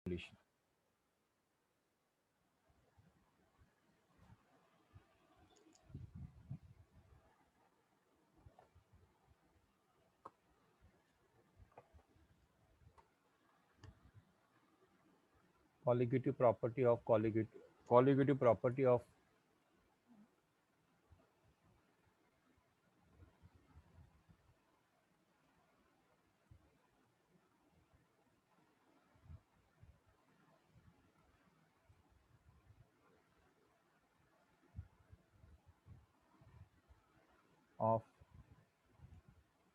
solution. Colligative property of colligative property of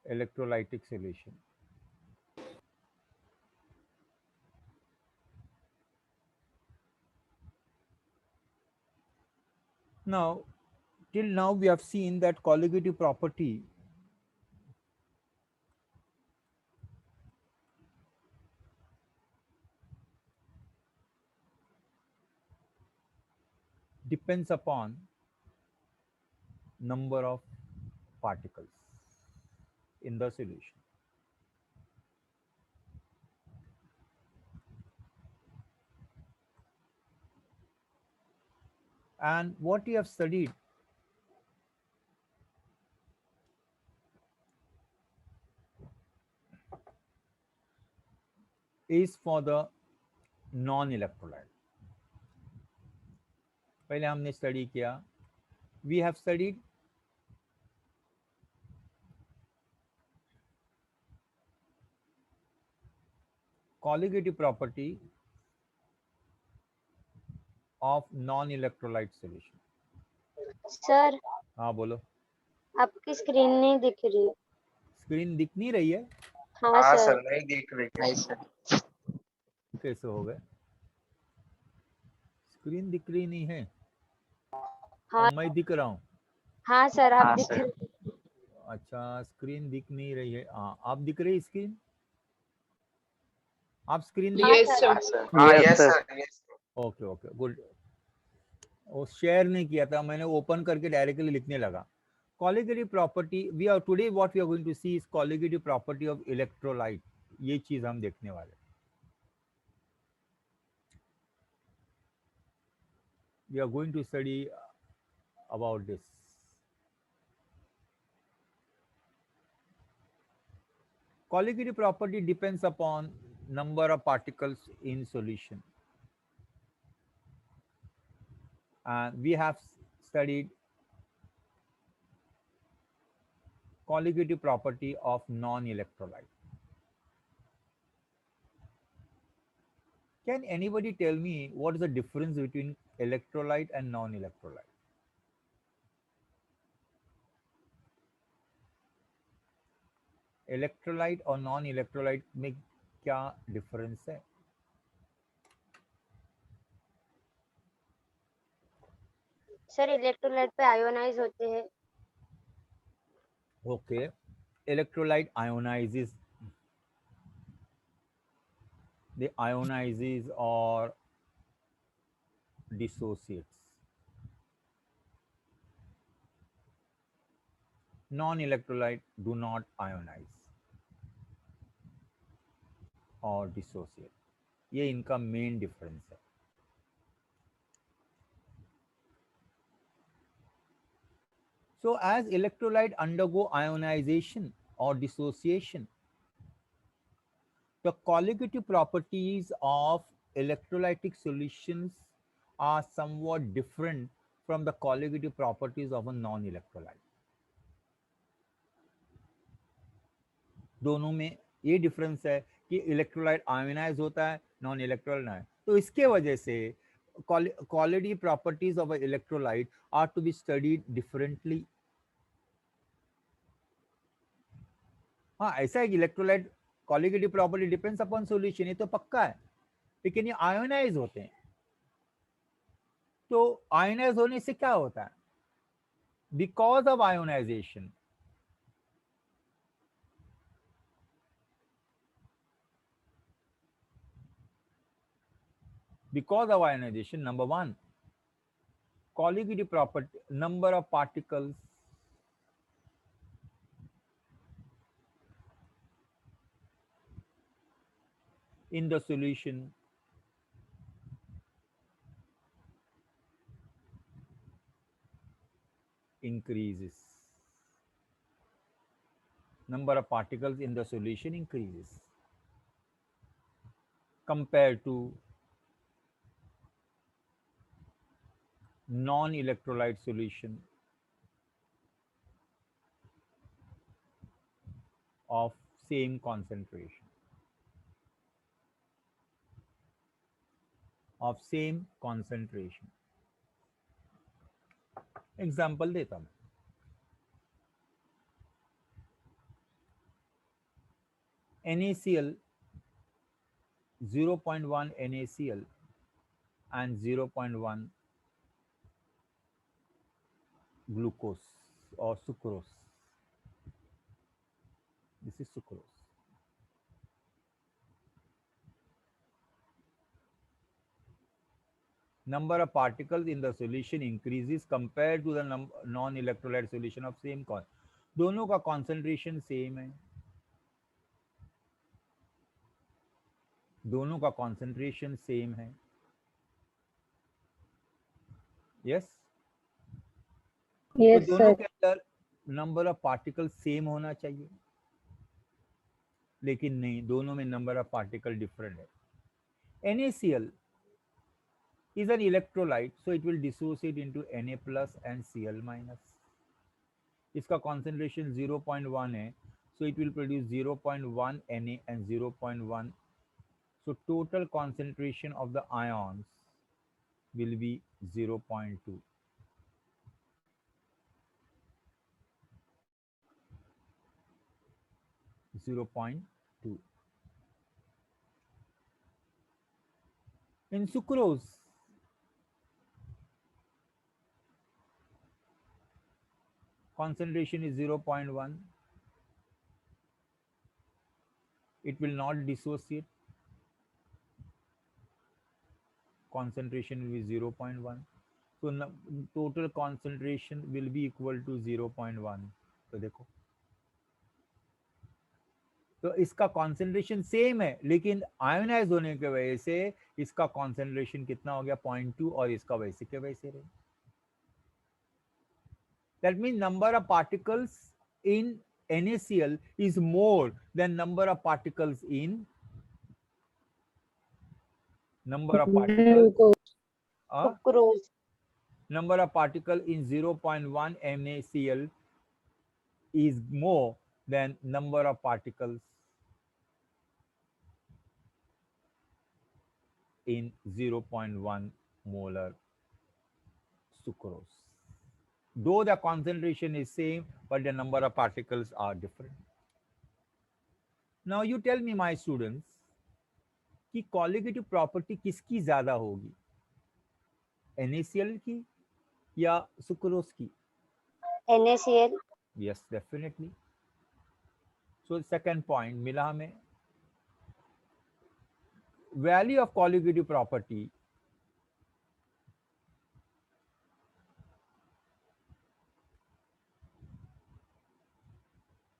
electrolytic solution. Now, till now we have seen that colligative property depends upon number of particles in the solution. And what we have studied is for the non-electrolyte. पहले हमने study किया, we have studied colligative property of non-electrolyte solution. Sir हाँ बोलो, आपकी screen नहीं दिख रही। Screen दिख नहीं रही है? हाँ हाँ सर सर, नहीं दिख रही। नहीं सर, कैसे हो गए? स्क्रीन दिख रही नहीं है हाँ और मैं दिख रहा हूँ। हाँ सर आप हाँ दिख सर। रही। अच्छा, स्क्रीन दिख नहीं रही है। हाँ, आप दिख रही स्क्रीन? आप स्क्रीन दिख? Yes, हाँ sir. सर, हाँ yes sir, yes. Okay okay good. वो शेयर नहीं किया था मैंने, ओपन करके डायरेक्टली लिखने लगा। colligative property, we are today what we are going to see is colligative property of electrolyte. ये चीज हम देखने वाले। We are going to study about this. Colligative property depends upon number of particles in solution. And we have studied colligative property of non-electrolyte. Can anybody tell me what is the difference between electrolyte and non-electrolyte? Electrolyte और non electrolyte में क्या difference है? Sir electrolyte पे ionise होते हैं। Okay, electrolyte ionises, they ionizes or dissociates. Non-electrolyte do not ionize or dissociate. ये इनका main difference है। So as electrolyte undergo ionization or dissociation, the colligative properties of electrolytic solutions are somewhat different from the colligative properties of a non-electrolyte. दोनों में ये difference है कि electrolyte ionise होता है, नॉन इलेक्ट्रोलाइट नहीं। तो इसके वजह से colligative properties of an electrolyte are to be studied differently. हाँ, ऐसा है कि electrolyte colligative property depends upon solution, ये तो पक्का है, लेकिन ये आयोनाइज होते हैं। तो आयोनाइज होने से क्या होता है? Because of ionization number one, colligative property, number of particles in the solution increases. Number of particles in the solution increases compared to non-electrolyte solution of same concentration. Of same concentration. Example देता हूं. NaCl 0.1 NaCl and 0.1 glucose or sucrose. This is sucrose. Number of particles in the solution increases compared to the non-electrolyte solution of same con. दोनों का concentration same है. दोनों का concentration same है. Yes. Yes, तो दोनों sir. के अंदर नंबर ऑफ पार्टिकल सेम होना चाहिए, लेकिन नहीं, दोनों में नंबर ऑफ पार्टिकल डिफरेंट है. NaCl is an electrolyte, so it will dissociate into Na plus and Cl minus. इसका concentration 0.1 है, so it will produce 0.1 Na and 0.1. So total concentration of the ions will be 0.2. In sucrose, concentration is 0.1. It will not dissociate. Concentration will be 0.1. So total concentration will be equal to 0.1. तो देखो, तो इसका concentration same है, लेकिन ionise होने की वजह से इसका कॉन्सेंट्रेशन कितना हो गया 0.2 और इसका वैसे के वैसे रहे. That mean number of particles in NaCl is more than number of particles in Sucrose. number of particle in 0.1 NaCl is more than number of particles in 0.1 molar sucrose. Though the concentration is same, but the number of particles are different. Now you tell me, my students, कि colligative property किसकी ज्यादा होगी, NaCl की या sucrose की? NaCl. Yes, definitely. So second point मिला हमें. Value of colligative property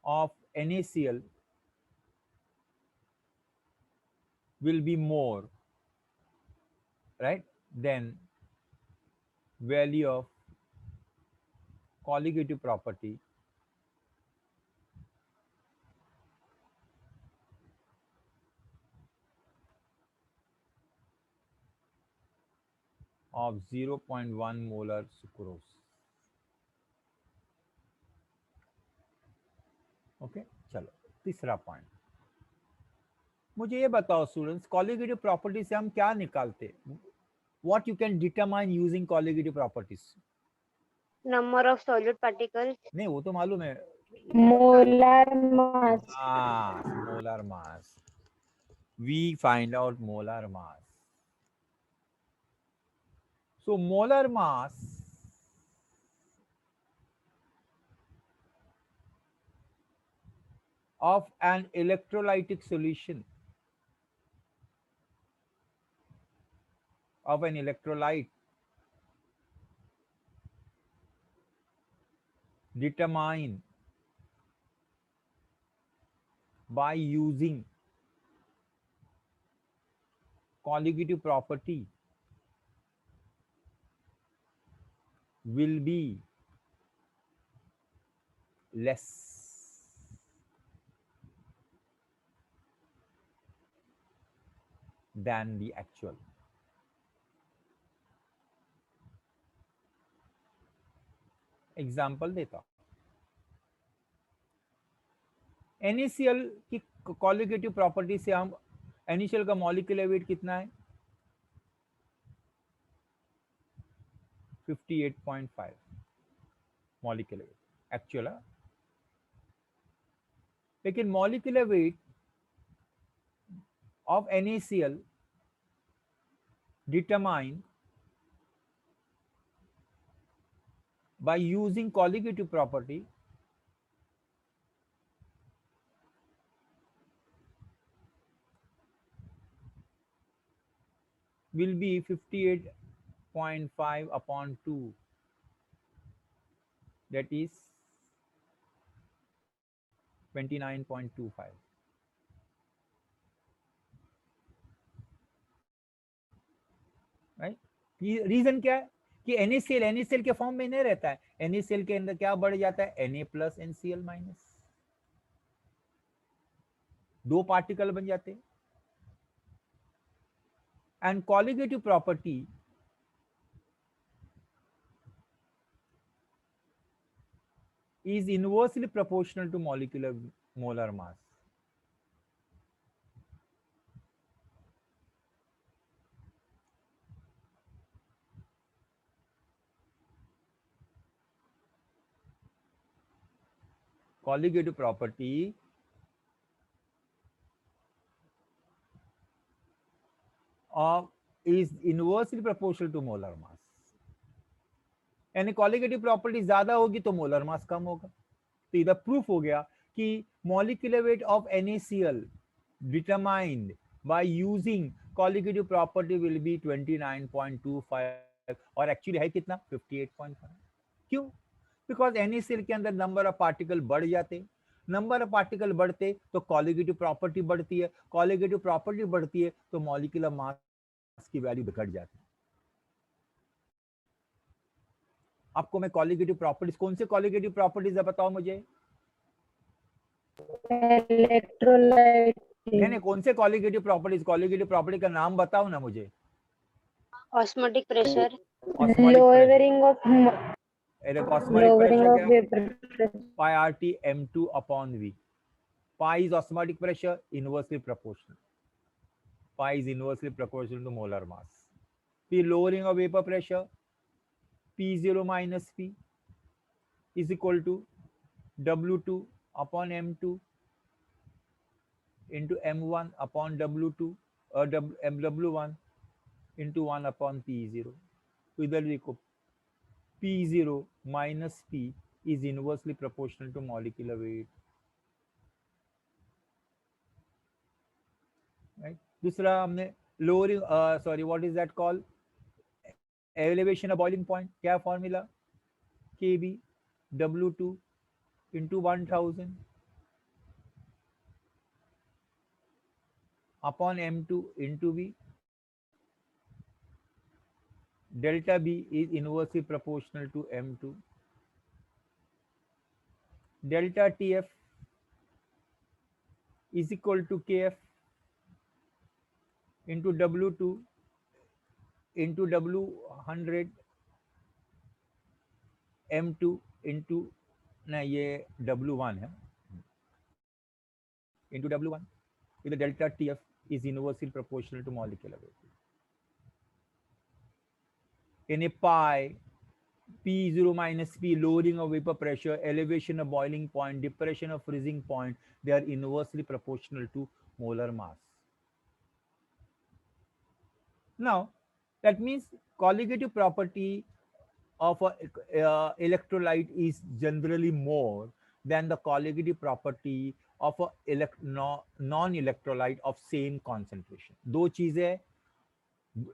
of NaCl will be more, right, than value of colligative property of 0.1 molar sucrose. Okay, चलो तीसरा पॉइंट. मुझे ये बताओ स्टूडेंट्स, कॉलिगेटिव प्रॉपर्टी से हम क्या निकालते? What you can determine using colligative properties? Number of solid particles. नहीं, वो तो मालूम है. Molar mass. Molar mass. We find out molar mass. So molar mass of an electrolytic solution of an electrolyte determined by using colligative property will be 0.1 less than the actual. Example देता हूं, NaCl की colligative property से हम NaCl का molecular weight कितना है 58.5 molecular weight actual, लेकिन molecular weight of NaCl determined by using colligative property will be 58.5 upon 2, that is 29.25. Right, reason क्या है कि NaCl के फॉर्म में नहीं रहता है, NaCl के अंदर क्या बढ़ जाता है Na प्लस NCl माइनस, दो पार्टिकल बन जाते हैं। And colligative property is inversely proportional to molecular molar mass. Colligative property is inversely proportional to molar mass. यानी कॉलिगेटिव प्रॉपर्टी ज्यादा होगी तो मोलर मास कम होगा। तो इधर प्रूफ हो गया कि molecular weight of NaCl determined by using colligative property will be 29.25 और एक्चुअली है कितना 58.5। क्यों? बिकॉज NaCl के अंदर नंबर ऑफ पार्टिकल बढ़ जाते, नंबर ऑफ पार्टिकल बढ़ते तो कॉलिगेटिव प्रॉपर्टी बढ़ती है, कॉलिगेटिव प्रॉपर्टी बढ़ती है तो मॉलिक्यूलर मास की वैल्यू घट जाती है। आपको मैं कॉलिगेटिव प्रॉपर्टीज, कौन से कॉलिगेटिव प्रॉपर्टीज है बताओ मुझे? इलेक्ट्रोलाइट, नहीं, कौन से कॉलिगेटिव प्रॉपर्टीज, कॉलिगेटिव प्रॉपर्टी का नाम बताओ ना मुझे। Osmotic pressure, lowering of vapour pressure pi RT m2 upon V. Pi is osmotic pressure, inversely proportional. Pi is inversely proportional to molar mass. The lowering of vapor pressure P0 minus P is equal to W2 upon M2 into M1 upon W2 or W1 into 1 upon P0. तो इधर देखो P0 minus P is inversely proportional to molecular weight. Right? दूसरा हमने lowering, sorry, what is that called? Elevation of boiling point, क्या formula? Kb W2 into 1000 upon M2 into V. Delta B is inversely proportional to M2. Delta TF is equal to Kf into W2 into W100 M2 into, ना ये W1 है, into W1 with the delta TF is inversely proportional to molecular weight. In a pi, P0 minus P, lowering of vapor pressure, elevation of boiling point, depression of freezing point, they are inversely proportional to molar mass. Now, that means colligative property of a electrolyte is generally more than the colligative property of a non-electrolyte of same concentration. दो चीजें,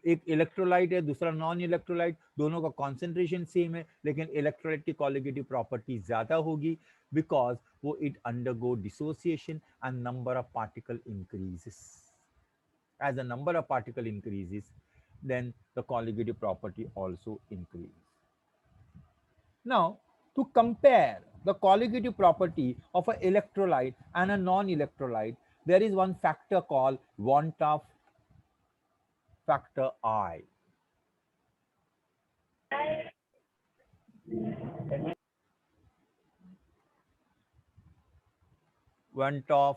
एक electrolyte है दूसरा non electrolyte, दोनों का concentration same है लेकिन electrolyte की कॉलिगेटिव प्रॉपर्टी ज्यादा होगी बिकॉज वो it undergo dissociation and number of particle increases. As the number of particle increases, then the colligative property also increases. Now, to compare the colligative property of an electrolyte and a non-electrolyte, there is one factor called want of factor I. Want of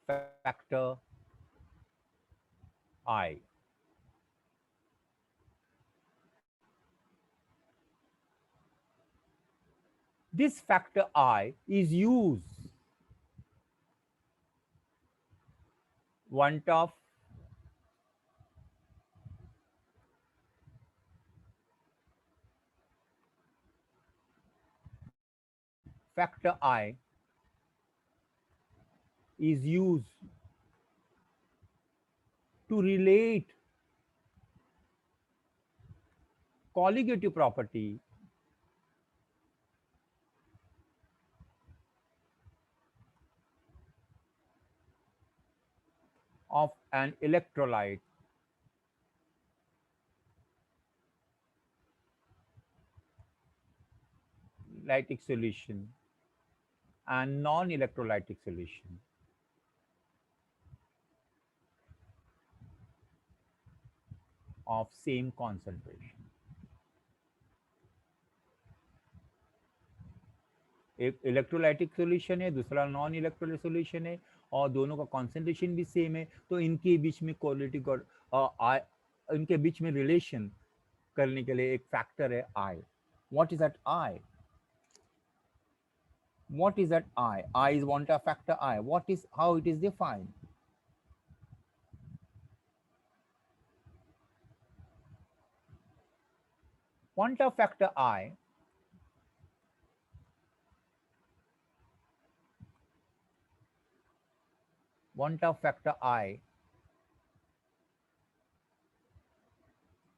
factor I. This factor I is used want of factor I is used to relate colligative property of an electrolyte lytic solution and non-electrolytic solution of same concentration. एक electrolytic solution है, दूसरा non electrolytic solution है और दोनों का concentration भी same है, तो इनके बीच में क्वालिटी और इनके बीच में रिलेशन करने के लिए एक फैक्टर है i. What is that i? What is that I? I is want a factor I. What is, how it is defined? Want a factor I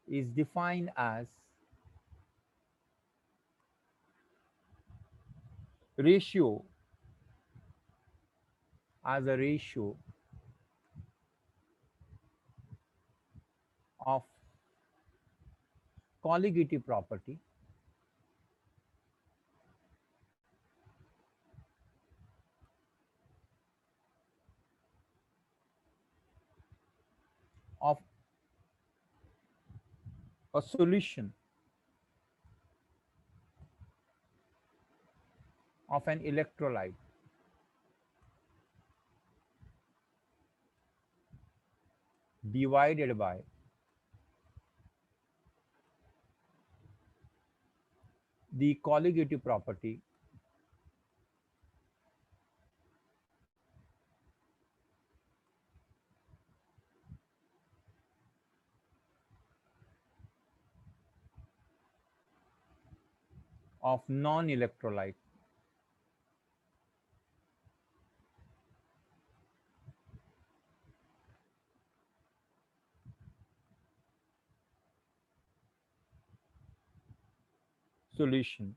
is defined as ratio, as a ratio of colligative property of a solution of an electrolyte divided by the colligative property of non-electrolyte solution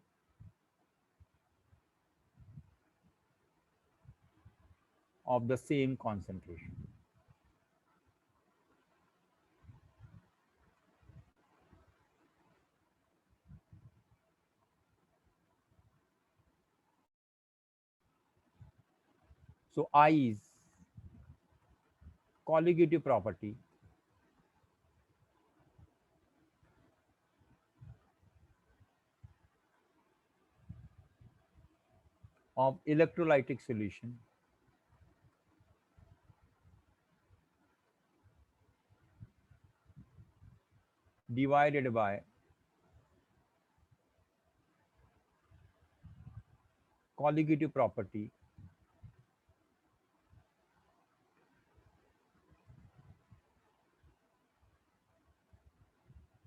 of the same concentration. So I is colligative property of electrolytic solution divided by colligative property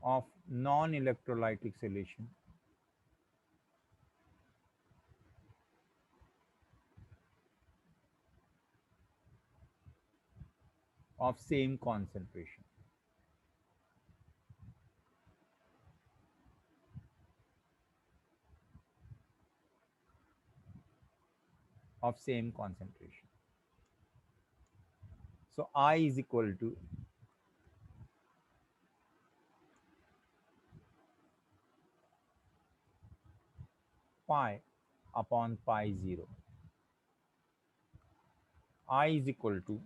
of non-electrolytic solution of same concentration. Of same concentration. So I is equal to pi upon pi 0. I is equal to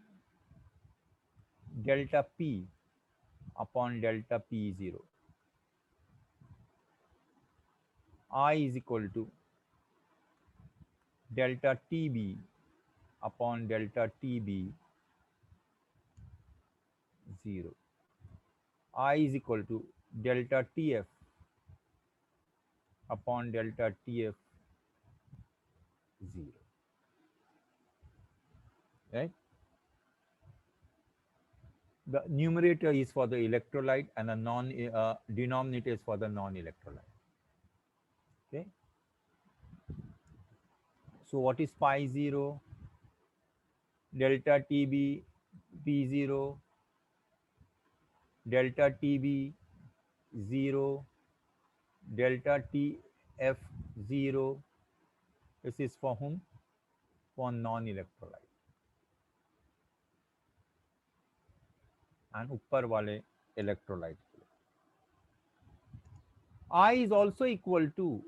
delta P upon delta P0. I is equal to delta TB upon delta TB 0. I is equal to delta TF upon delta TF 0. Right? The numerator is for the electrolyte and the denominator is for the non-electrolyte. Okay. So what is pi 0? Delta TB P0, delta TB 0, delta TF 0. This is for whom? For non-electrolyte. And ऊपर वाले electrolyte. I is also equal to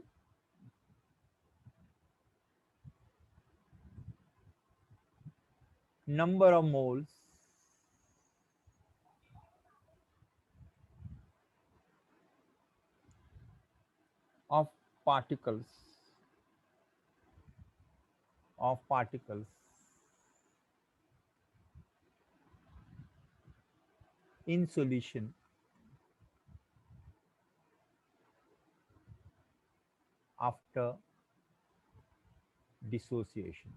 number of moles of particles in solution after dissociation.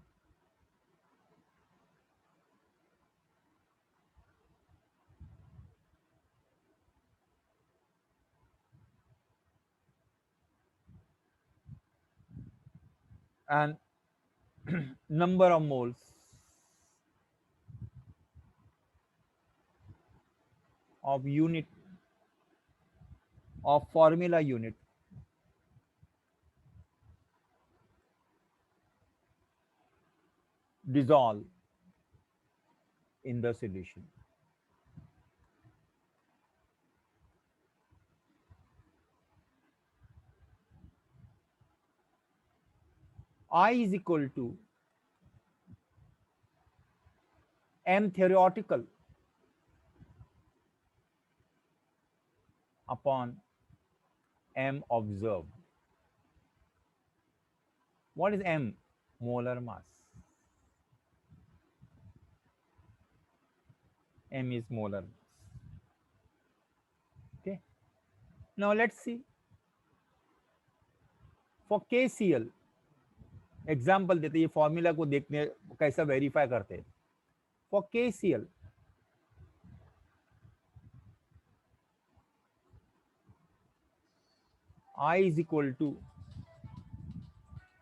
And number of moles of unit of formula unit dissolve in the solution. I is equal to m theoretical upon m observed. What is m? Molar mass. M is molar mass. Okay. Now let's see. For KCl, example देते ये formula को देखने कैसा verify करते हैं. For KCl, I is equal to,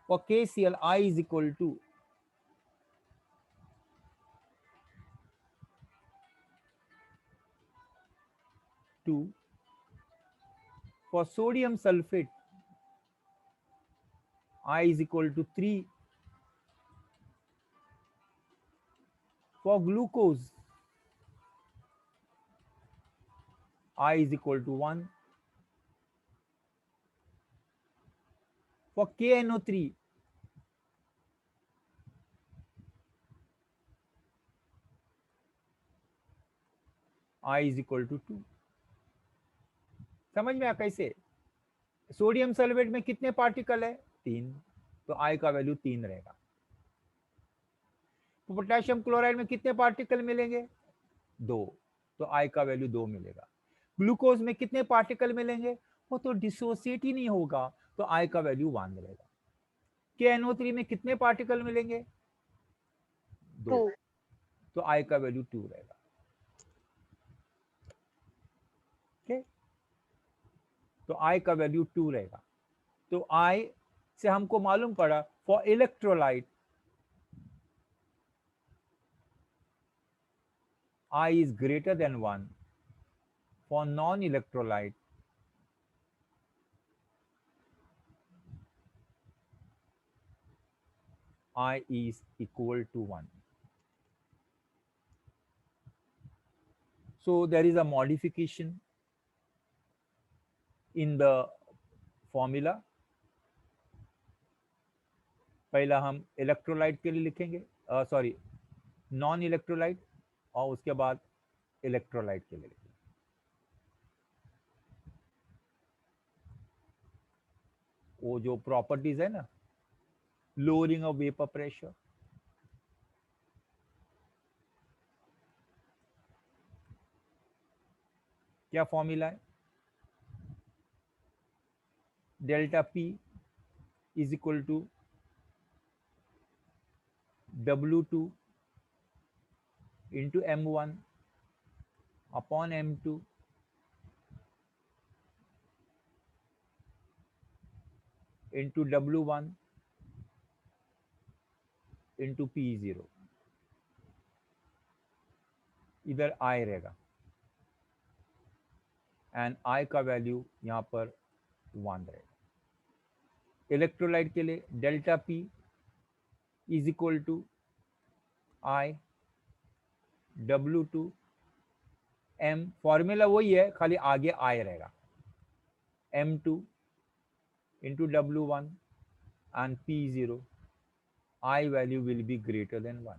for KCl, I is equal to two. For sodium sulfate, I is equal to 3. For glucose, I is equal to 1. For KNO3, I is equal to 2. समझ में आया कैसे? Sodium sulphate में कितने particle है? 3, तो I का value 3 रहेगा. पोटेशियम क्लोराइड में कितने पार्टिकल मिलेंगे? 2, तो I का वैल्यू 2 मिलेगा. ग्लूकोज में कितने पार्टिकल मिलेंगे? वो तो डिसोसिएट ही नहीं होगा, तो I का वैल्यू 1 रहेगा. KNO3 में कितने पार्टिकल मिलेंगे? 2, तो I का वैल्यू 2 रहेगा. okay? तो I का वैल्यू 2 रहेगा. तो I से हमको मालूम पड़ा for electrolyte I is greater than 1. For non-electrolyte, I is equal to 1. So there is a modification in the formula. पहला हम इलेक्ट्रोलाइट के लिए लिखेंगे, सॉरी नॉन इलेक्ट्रोलाइट, और उसके बाद इलेक्ट्रोलाइट के लिए लिखेंगे। वो जो प्रॉपर्टीज है ना, लोअरिंग ऑफ वेपर प्रेशर, क्या फॉर्मूला है, delta P is equal to W2 into M1 upon M2 into W1 into P0, इधर I रहेगा एंड I का वैल्यू यहाँ पर 1 रहेगा। इलेक्ट्रोलाइट के लिए delta P is equal to I W2 M, formula वही है, खाली आगे I रहेगा, M2 into W1 and P0, I value will be greater than 1।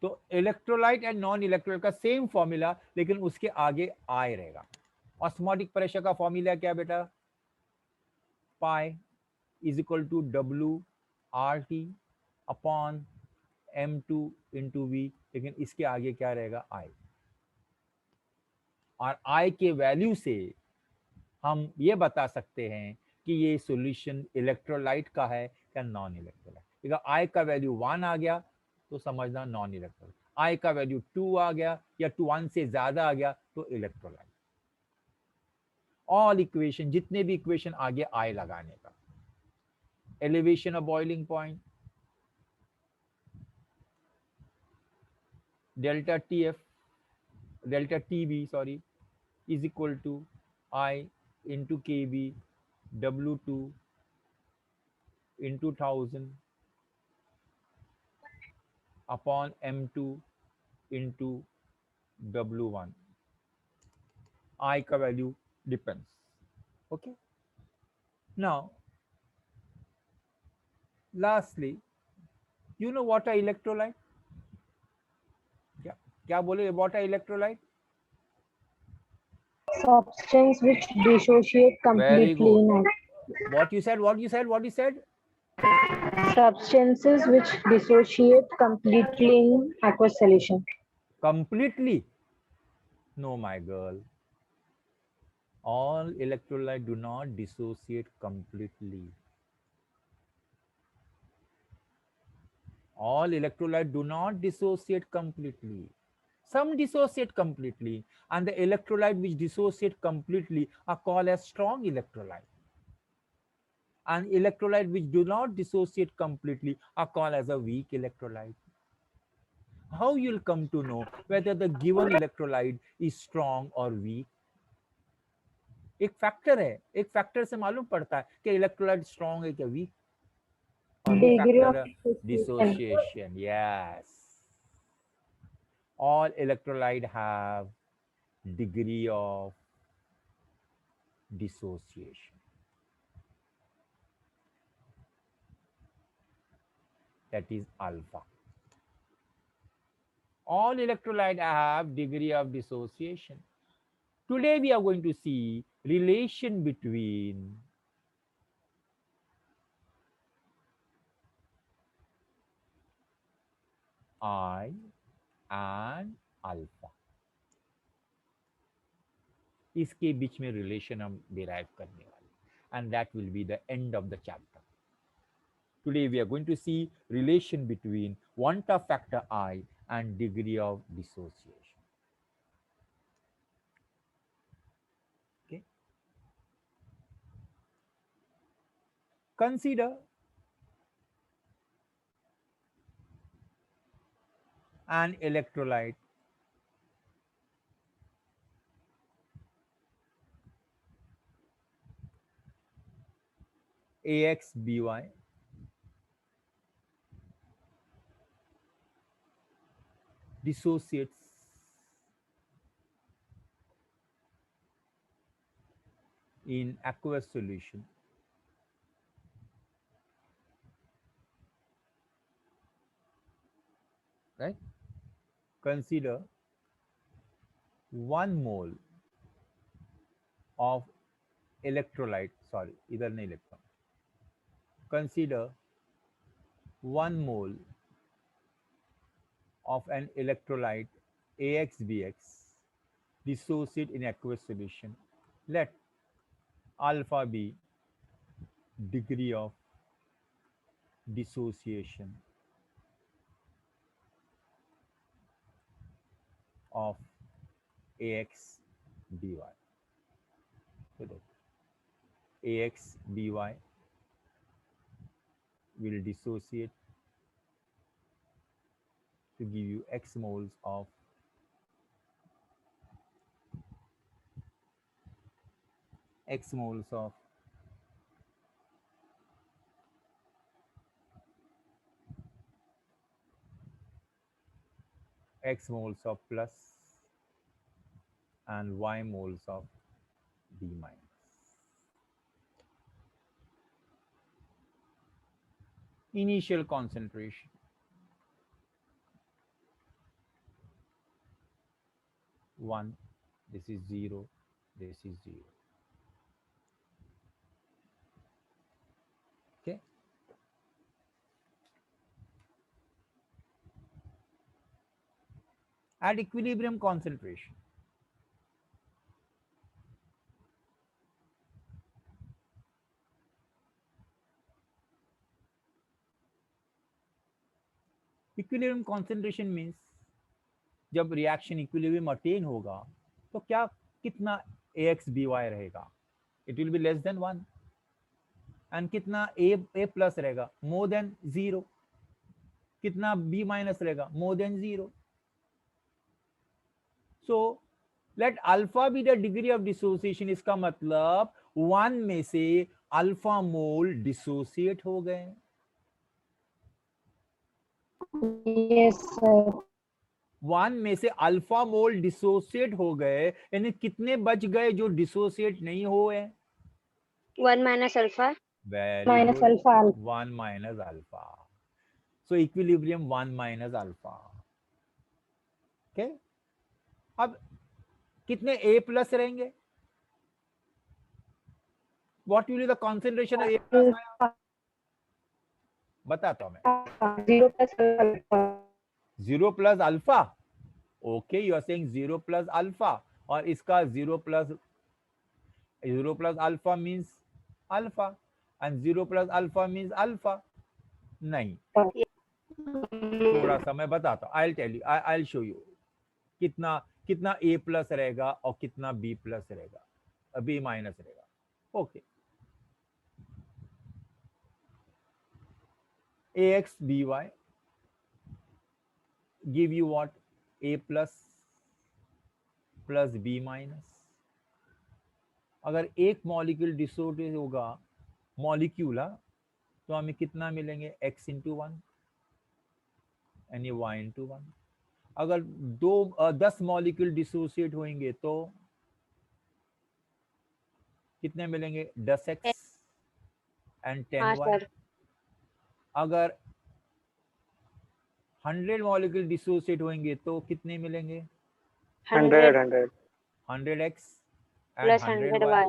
तो इलेक्ट्रोलाइट एंड नॉन इलेक्ट्रोलाइट का सेम फॉर्मूला, लेकिन उसके आगे I रहेगा। ऑस्मोटिक प्रेशर का फॉर्मूला क्या बेटा, pi is equal to WRT upon M2 into V, लेकिन इसके आगे क्या रहेगा, I। और I के वैल्यू से हम ये बता सकते हैं कि ये सॉल्यूशन इलेक्ट्रोलाइट का है या नॉन इलेक्ट्रोलाइट। अगर I का वैल्यू 1 आ गया तो समझना नॉन इलेक्ट्रोलाइट, I का वैल्यू 2 आ गया या 1 से ज्यादा आ गया तो इलेक्ट्रोलाइट। ऑल इक्वेशन, जितने भी इक्वेशन आगे I लगाने का, elevation of boiling point, delta TF, delta TB sorry, is equal to I into KB W2 into 1000 upon M2 into W1, I का value depends. Okay, now lastly, you know what are electrolyte, क्या बोले what are electrolyte? Substance which dissociate Very completely good. in What you said, what you said, what you said? substances which dissociate completely in aqueous solution. Completely? No, my girl. All electrolyte do not dissociate completely. All electrolyte do not dissociate completely. Some dissociate completely, and the electrolyte which dissociate completely are called as strong electrolyte. And electrolyte which do not dissociate completely are called as a weak electrolyte. How you'll come to know whether the given electrolyte is strong or weak? एक factor है, एक factor से मालूम पड़ता है कि electrolyte strong है क्या वीक, और वो Degree फैक्टर of है dissociation. Dissociation. Yes, all electrolyte have degree of dissociation, that is alpha. All electrolyte have degree of dissociation. Today we are going to see relation between I and alpha. इसके बीच में relation हम derive करने वाले, and that will be the end of the chapter. Today we are going to see relation between quanta factor I and degree of dissociation. Okay. Consider an electrolyte AXBY dissociates in aqueous solution right? Consider 1 mole of electrolyte, sorry, इधर नहीं लिखता. Consider 1 mole of an electrolyte AXBX dissociate in aqueous solution. Let alpha be degree of dissociation of AXBY. So that AXBY will dissociate to give you X moles of X moles of X moles of plus and Y moles of B minus. Initial concentration. One, this is 0, this is 0. Okay. At equilibrium concentration, equilibrium concentration means जब reaction equilibrium attain होगा तो क्या कितना AXBY रहेगा, it will be less than 1, and कितना A plus रहेगा, more than 0, कितना B minus रहेगा, more than 0. So let alpha be the degree of dissociation. इसका मतलब 1 में से अल्फा मोल डिसोसिएट हो गए. Yes, sir. 1 में से अल्फा मोल डिसोसिएट हो गए, यानी कितने बच गए जो डिसोसिएट नहीं हुए? 1 minus alpha. Very Minus good. alpha. 1 minus alpha. So equilibrium 1 minus alpha. Okay. अब कितने A प्लस रहेंगे? What will be the concentration of A plus? बताता हूं मैं. 0 plus alpha. 0 plus alpha. Okay, you are saying 0 plus alpha, और इसका 0 plus alpha means alpha, and 0 plus alpha means alpha. नहीं, थोड़ा सा मैं बताता हूँ. I'll tell you, I'll show you. कितना A प्लस रहेगा और कितना B प्लस रहेगा, B माइनस रहेगा. Okay. AXBY give you what? A plus plus B minus. अगर एक मॉलिक्यूल डिसोसिएट होगा, मॉलिक्यूल, तो हमें कितना मिलेंगे? X into 1 यानी Y into 1. अगर 10 मॉलिक्यूल डिसोसिएट होंगे तो कितने मिलेंगे? 10X and 10Y. sir. अगर 100 मॉलिक्यूल डिसोसिएट होंगे तो कितने मिलेंगे? 100. 100X and Plus 100Y. 100y.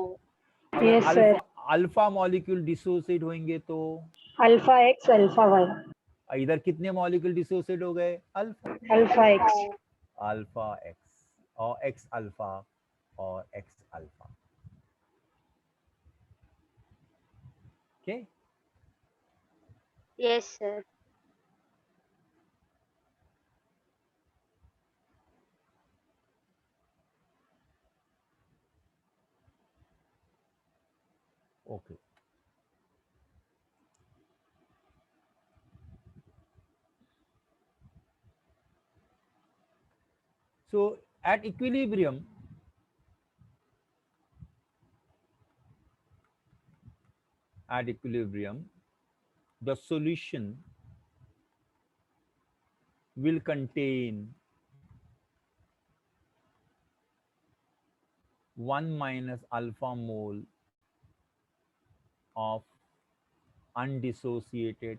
अगर Yes, sir. Alpha molecule dissociate होंगे तो Alpha X, alpha Y. इधर कितने मॉलिक्यूल डिसोसिएट हो गए? Alpha. Alpha X. Alpha x और एक्स अल्फा और x alpha. Okay. Yes, sir. Okay. So at equilibrium, the solution will contain 1 minus alpha mole of undissociated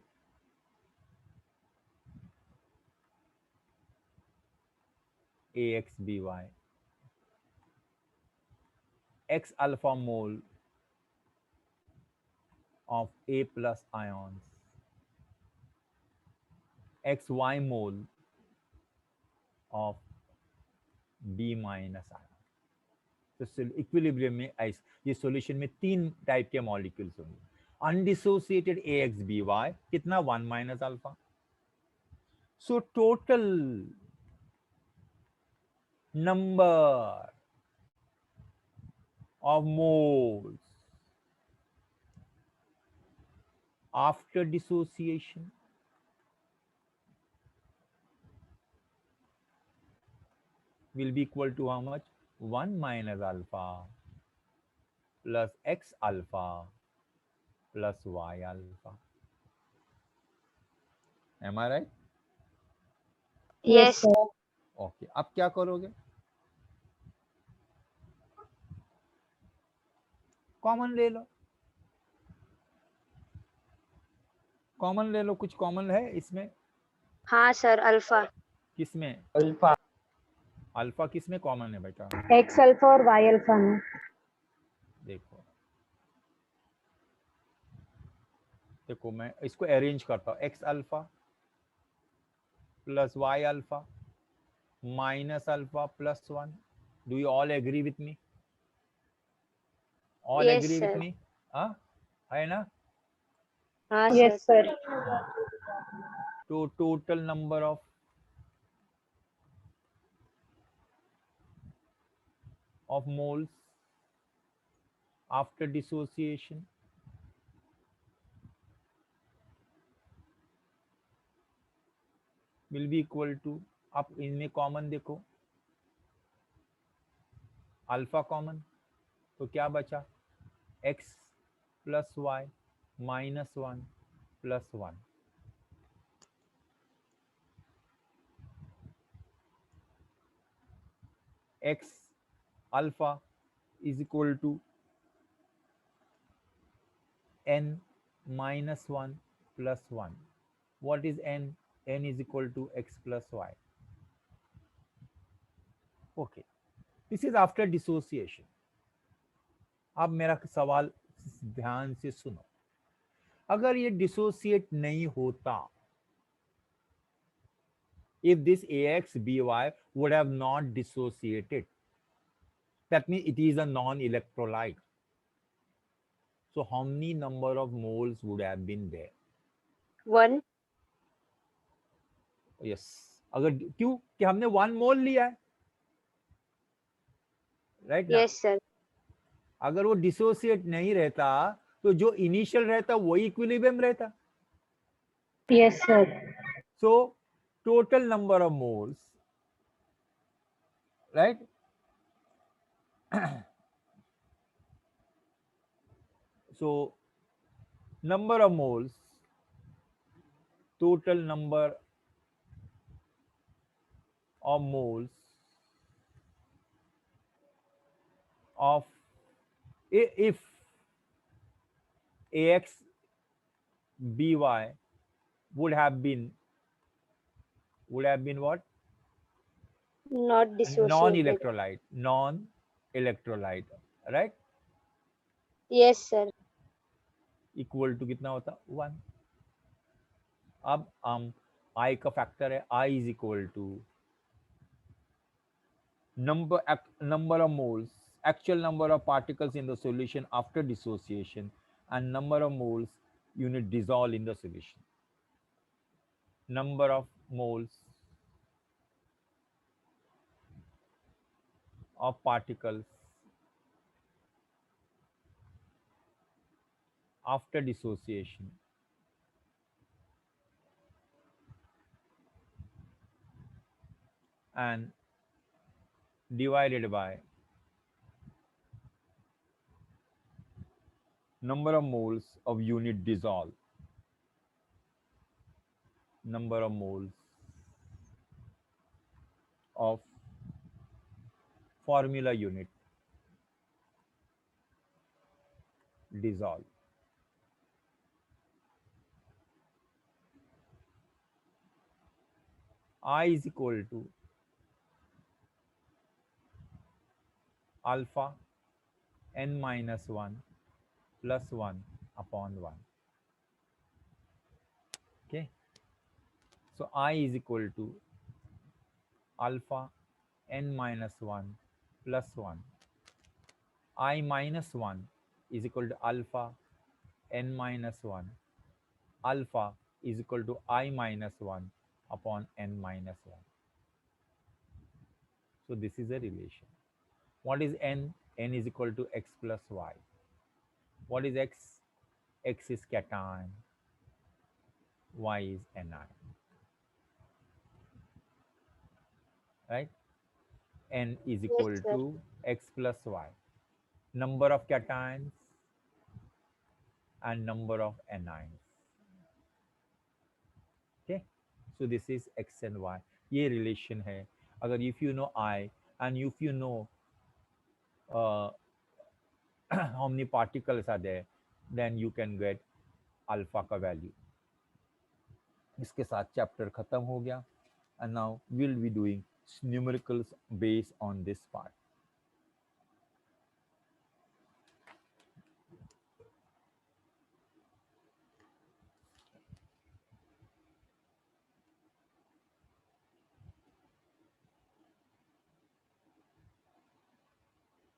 AXBY, X alpha mole of A plus ions, XY mole of B minus ion. तो equilibrium में ये solution में 3 type के molecules होंगे. Undissociated AXBY कितना 1 minus alpha. So total number of moles after dissociation will be equal to how much? 1 minus alpha plus X alpha plus Y alpha. Am I right? Yes. sir. Okay. अब क्या करोगे? Common ले लो. Common ले लो. कुछ common है इसमें? हाँ sir, alpha. किसमें? अल्फा. अल्फा किसमें कॉमन है बेटा? X alpha और Y alpha में. देखो देखो मैं इसको अरेंज करता हूँ. X alpha plus Y alpha minus alpha plus 1. Do you all agree with me? All Yes, agree with sir. Me? हाँ है ना? हाँ Yes सर. sir. हाँ. तो total number of moles after dissociation will be equal to, आप इनमें common देखो, alpha common, तो क्या बचा? x plus Y minus 1 plus 1. x alpha is equal to n minus 1 plus 1. What is n? n is equal to x plus y. Okay. This is after dissociation. अब मेरा सवाल ध्यान से सुनो. अगर ये डिसोसिएट नहीं होता, if this AXBY would have not dissociated, that means it is a non-electrolyte. So how many number of moles would have been there? 1. Yes. अगर क्यों कि हमने 1 मोल लिया है, राइट ना? Yes, sir. अगर वो डिसोसिएट नहीं रहता तो जो इनिशियल रहता वही इक्विलिब्रियम रहता. Yes sir. So total number of moles, right? So number of moles, total number of moles of if AXBY would have been what? Not dissociated. non-electrolyte, right? Yes, sir. Equal to कितना होता? 1. अब हम I का factor है, I is equal to number of moles, actual number of particles in the solution after dissociation, and number of moles unit dissolve in the solution. Number of moles of particles after dissociation and divided by number of moles of unit dissolve. Number of moles of formula unit dissolve. I is equal to alpha n minus 1 plus 1 upon 1. Okay, so I is equal to alpha n minus 1 plus 1. I minus 1 is equal to alpha n minus 1. Alpha is equal to I minus 1 upon n minus 1. So this is a relation. What is n? N is equal to x plus y. What is x? X is cation, y is anion. Right? N is Yes, equal sir. to x plus y. Number of cations and number of anions. Okay? So this is x and y. ये relation है. अगर if you know I and if you know how many particles are there, then you can get alpha का value. इसके साथ chapter खत्म हो गया. And now we'll be doing numericals based on this part.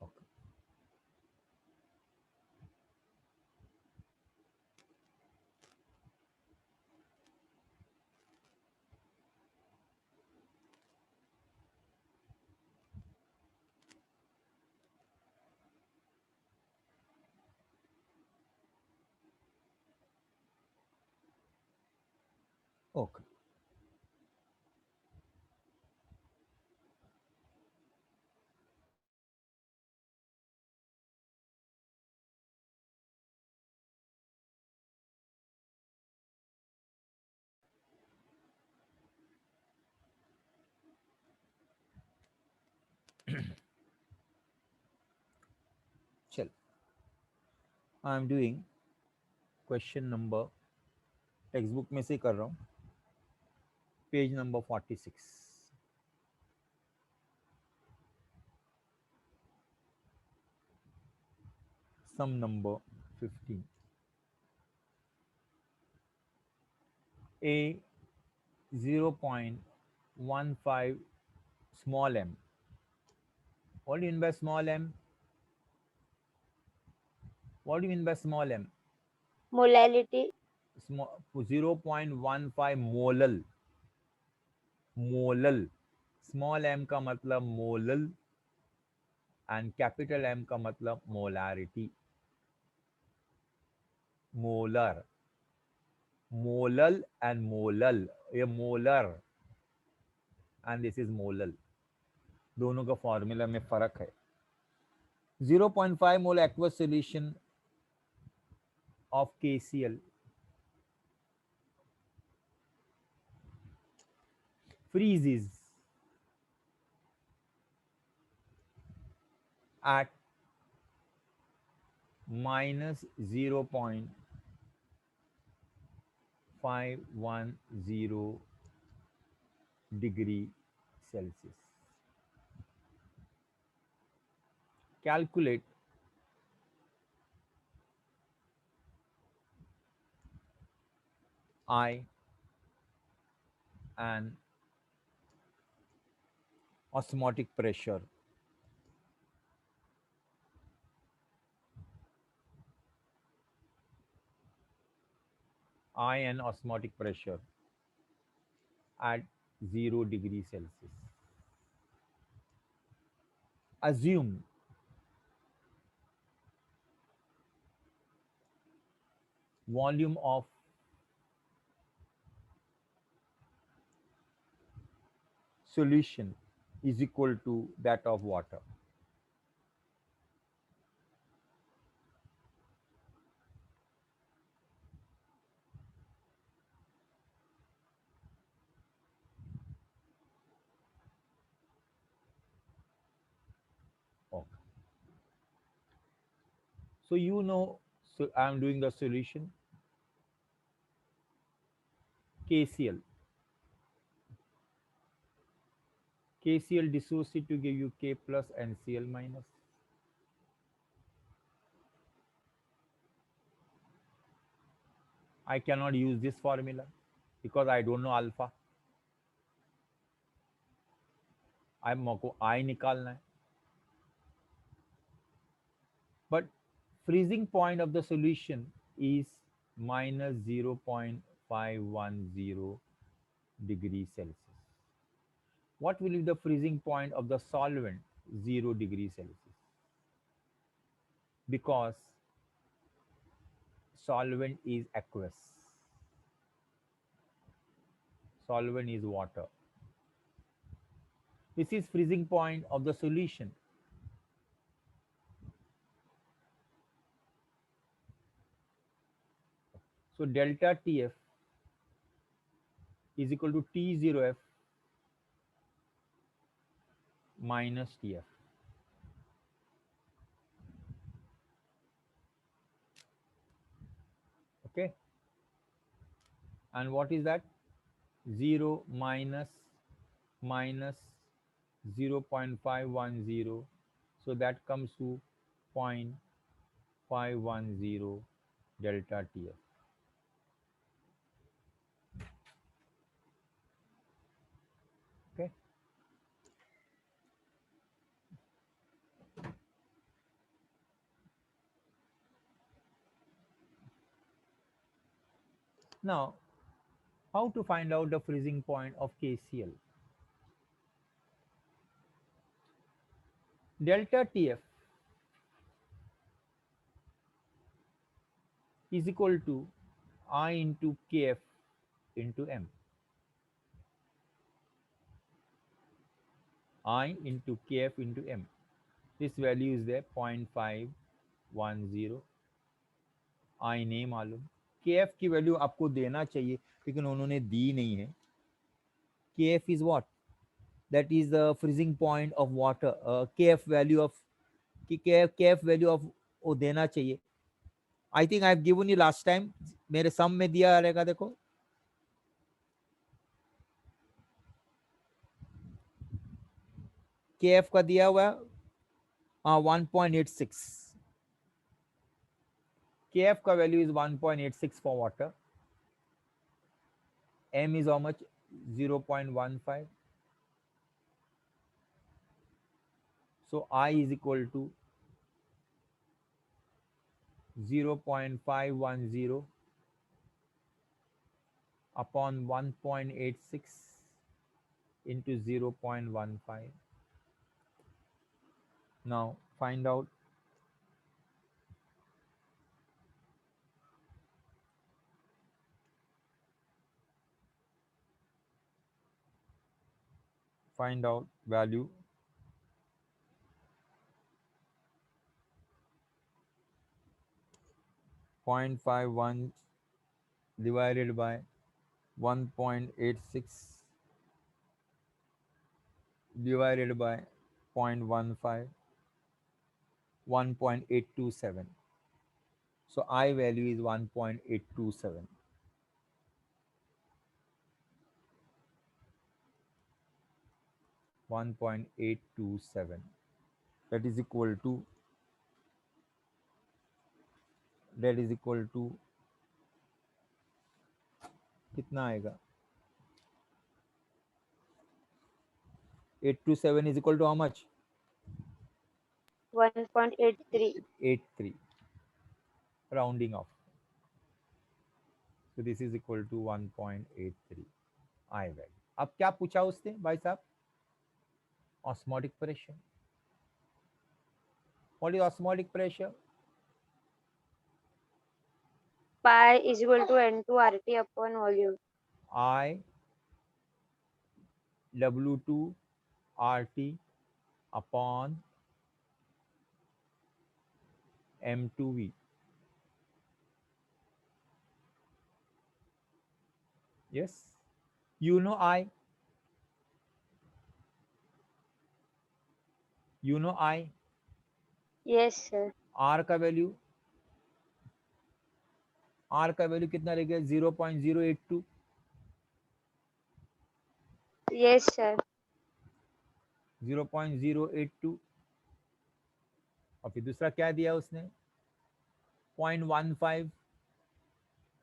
Okay. Okay. चल. I am doing question number, text में से कर रहा हूँ, page number 46. Sum number 15. A 0.15 small m. What do you mean by small m? What do you mean by small m? Molality. Small 0.15 molal. Molal. Small m का मतलब molal and capital M का मतलब molarity. Molar, molal and molal. ये molar and this is molal. दोनों का formula में फर्क है. 0.5 mole aqueous solution of KCl freezes at minus 0.510 degree Celsius. Calculate I and osmotic pressure I and osmotic pressure at 0 degree Celsius. Assume volume of solution is equal to that of water. Okay. So you know, so I'm doing the solution. KCl. KCl dissociate to give you K plus and Cl minus. I cannot use this formula because I don't know alpha. को I निकालना है. But freezing point of the solution is minus 0.510 degrees Celsius. What will be the freezing point of the solvent? 0 degrees Celsius. Because solvent is aqueous. Solvent is water. This is freezing point of the solution. So delta TF is equal to T0F minus TF. Okay. And what is that? 0 minus 0.510. So that comes to 0.510 delta TF. Okay. Now, how to find out the freezing point of KCl? Delta TF is equal to I into Kf into M. I into Kf into M. This value is there 0.510. I नहीं मालूम. Kf की value आपको देना चाहिए लेकिन उन्होंने दी नहीं है. Kf is what? That is the freezing point of water. Kf value of Kf value of वो देना चाहिए. I think I have given you last time. मेरे सम में दिया रहेगा देखो. Kf का दिया हुआ है 1.86. Kf का value is 1.86 for water. M is how much? 0.15. So I is equal to 0.510 upon 1.86 into 0.15. Now find out value. .51 divided by 1.86 divided by 0.15, 1.827. So I value is 1.827. That is equal to कितना आएगा? 827 is equal to how much? 1.83. 83. Rounding off. So this is equal to 1.83 I value. अब क्या पूछा उसने भाई साहब? Osmotic pressure. What is osmotic pressure? Pi is equal to N2 RT upon volume. I W2 RT upon M2V. Yes. You know I. Yes, sir. R का value कितना रहेगा? 0.082. Yes, sir. 0.082. और फिर दूसरा क्या दिया उसने? 0.15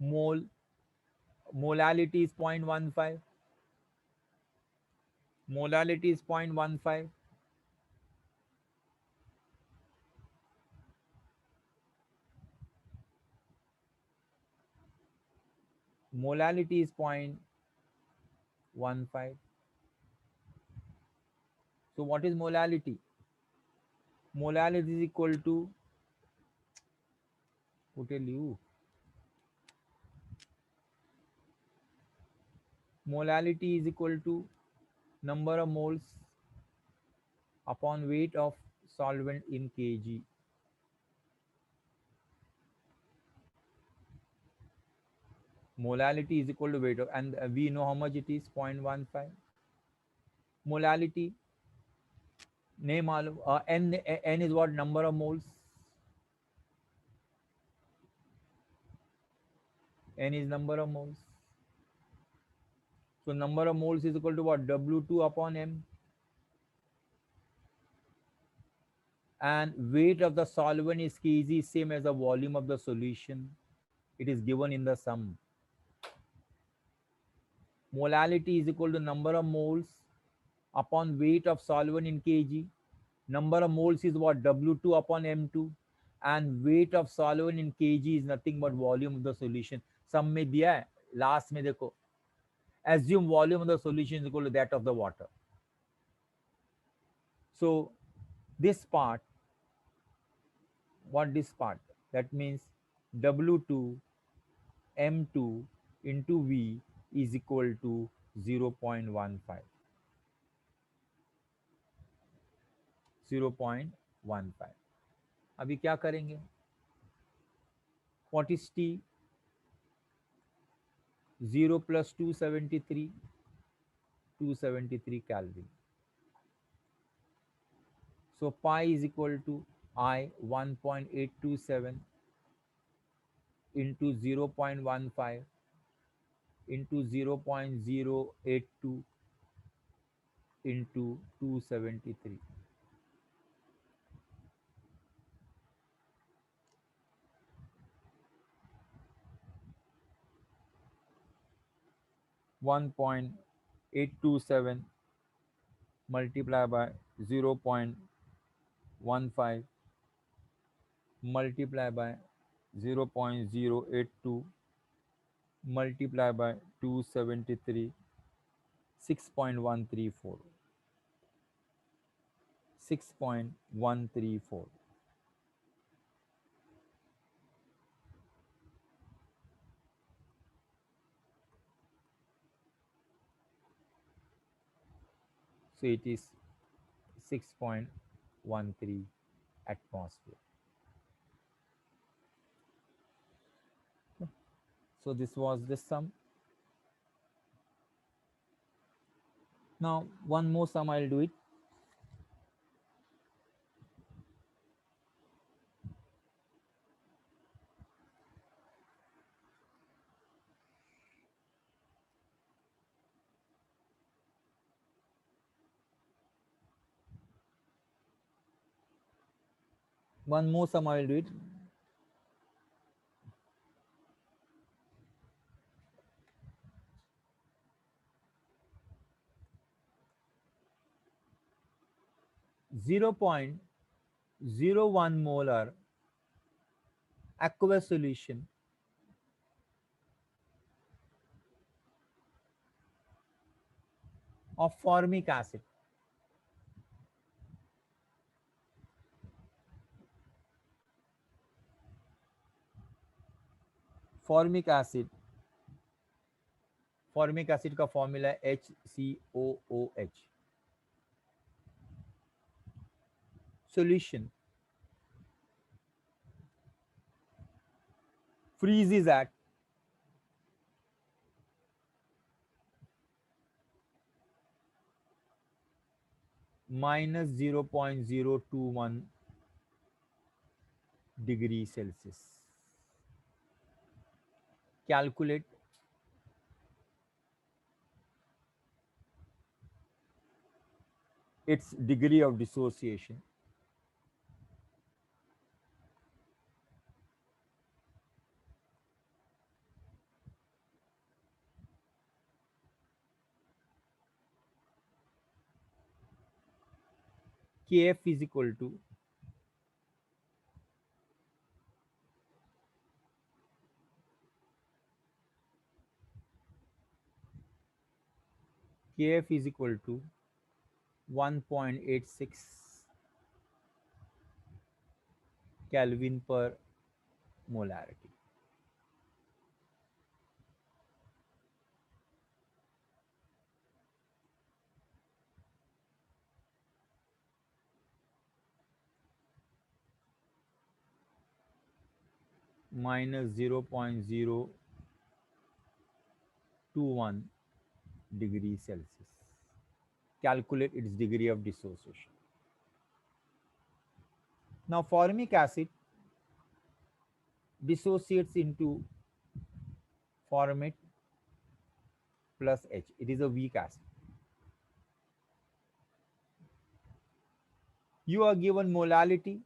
मोल molality is 0.15. Molality is 0.15. Molality is 0.15. So what is molality? Molality is equal to, who tell you? Molality is equal to number of moles upon weight of solvent in kg. Molality is equal to weight of, and we know how much it is, 0.15. Molality, name n is what? Number of moles. N is number of moles. So number of moles is equal to what? W2 upon m. And weight of the solvent is kg, same as the volume of the solution. It is given in the sum. Molality is equal to number of moles upon weight of solvent in kg. Number of moles is what? W2 upon m2. And weight of solvent in kg is nothing but volume of the solution. Sum में दिया है, last में देखो. Assume volume of the solution is equal to that of the water. So this part, what this part? That means W2 M2 into V is equal to 0.15. 0.15. अभी क्या करेंगे? What is T? 0 plus 273, 273 Kelvin. So pi is equal to I 1.827 into 0.15 into 0.082 into 273. .827 multiplied by 0.15 multiplied by 0.082 multiplied by 273, 6.134. 6.134. So it is 6.13 atmosphere. So this was the sum. Now one more sum, I'll do it. One more sum, I will do it. Zero point 0.01 molar aqueous solution of formic acid. Formic acid का formula है HCOOH. Solution freezes at minus 0.021 degrees Celsius. Calculate its degree of dissociation. Kf is equal to Kf is equal to 1.86 Kelvin per molarity. Minus 0.021 degrees Celsius. Calculate its degree of dissociation. Now formic acid dissociates into formate plus H. It is a weak acid. You are given molality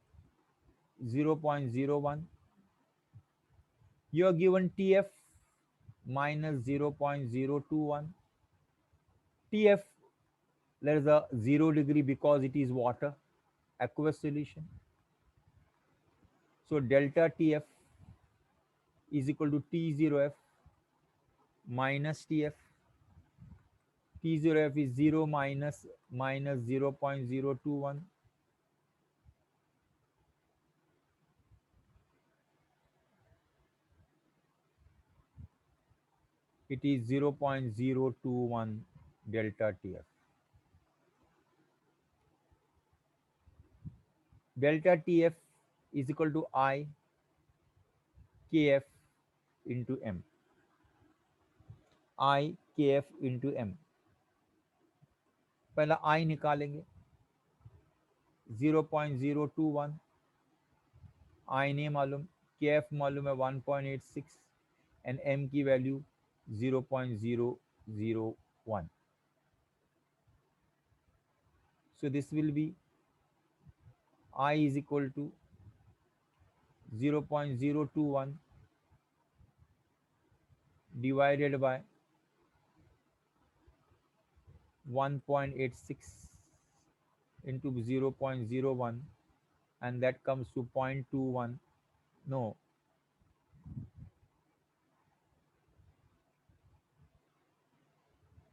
0.01. You are given TF minus 0.021. TF, there is a 0 degree because it is water, aqueous solution. So delta TF is equal to T0F minus TF. T0F is 0 minus 0.021. It is 0.021 delta TF. Delta TF is equal to I KF into M. I KF into M. पहला I निकालेंगे 0.021. I ने मालूम, KF मालूम है 1.86 and M की value 0.001. So this will be I is equal to 0.021 divided by 1.86 into 0.01, and that comes to 0.21. No,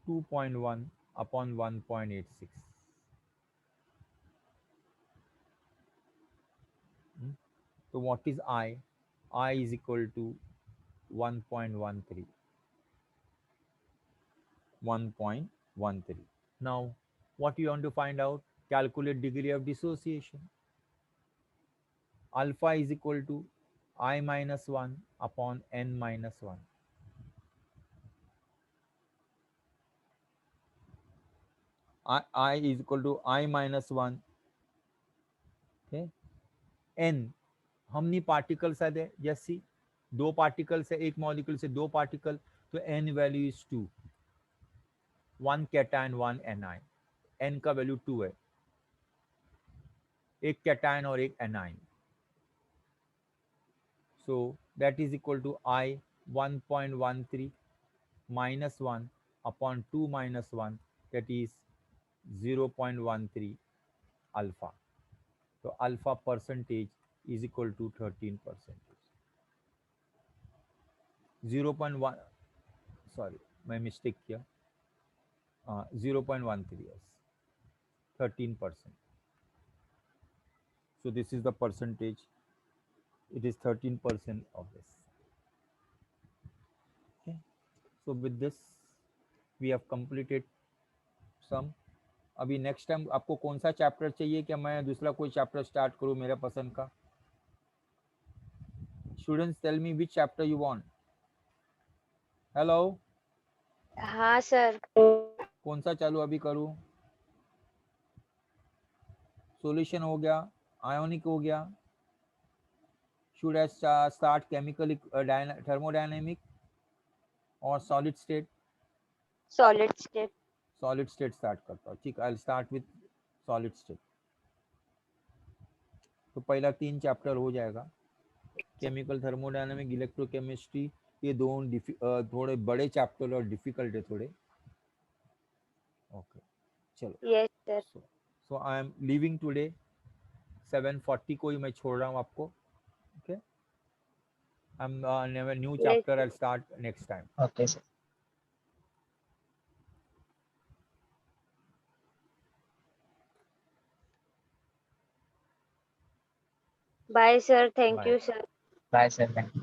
2.1 upon 1.86. So what is I? I is equal to 1.13. 1.13. Now, what you want to find out? Calculate degree of dissociation. Alpha is equal to I minus 1 upon N minus 1. I is equal to I minus 1. Okay. N, हमनी particles है जैसी 2 particles है, एक molecule से 2 particle, तो N value is 2. 1 cation 1 anion. N का value 2 है, एक कैटायन और एक anion. So that is equal to I 1.13 minus 1 upon 2 minus 1, that is 0.13 alpha. So alpha percentage is equal to 13%. 0.1, sorry, my mistake here. 0.13, yes, 13%. So this is the percentage. It is 13% of this. Okay. So with this we have completed some. अभी next time आपको कौन सा chapter चाहिए, क्या मैं दूसरा कोई chapter start करूं मेरा पसंद का? Students tell me which chapter you want. Hello, हाँ सर. कौन सा चालू अभी करूं? सॉल्यूशन हो गया, आयोनिक हो गया. Should I start chemical thermodynamic और solid state? Solid state. Solid state start करता हूँ. ठीक, I will start with solid state. तो पहला 3 चैप्टर हो जाएगा. केमिकल थर्मोडायनेमिक, इलेक्ट्रोकेमिस्ट्री, ये दोनों थोड़े बड़े चैप्टर और डिफिकल्ट है थोड़े. ओके, चलो. Yes sir. So I am leaving today 7:40 को ही मैं छोड़ रहा हूँ आपको. Okay, I am new Yes, chapter I start next time. Okay, sir. bye sir, thank Bye. you sir. Bye, sir. Thank you.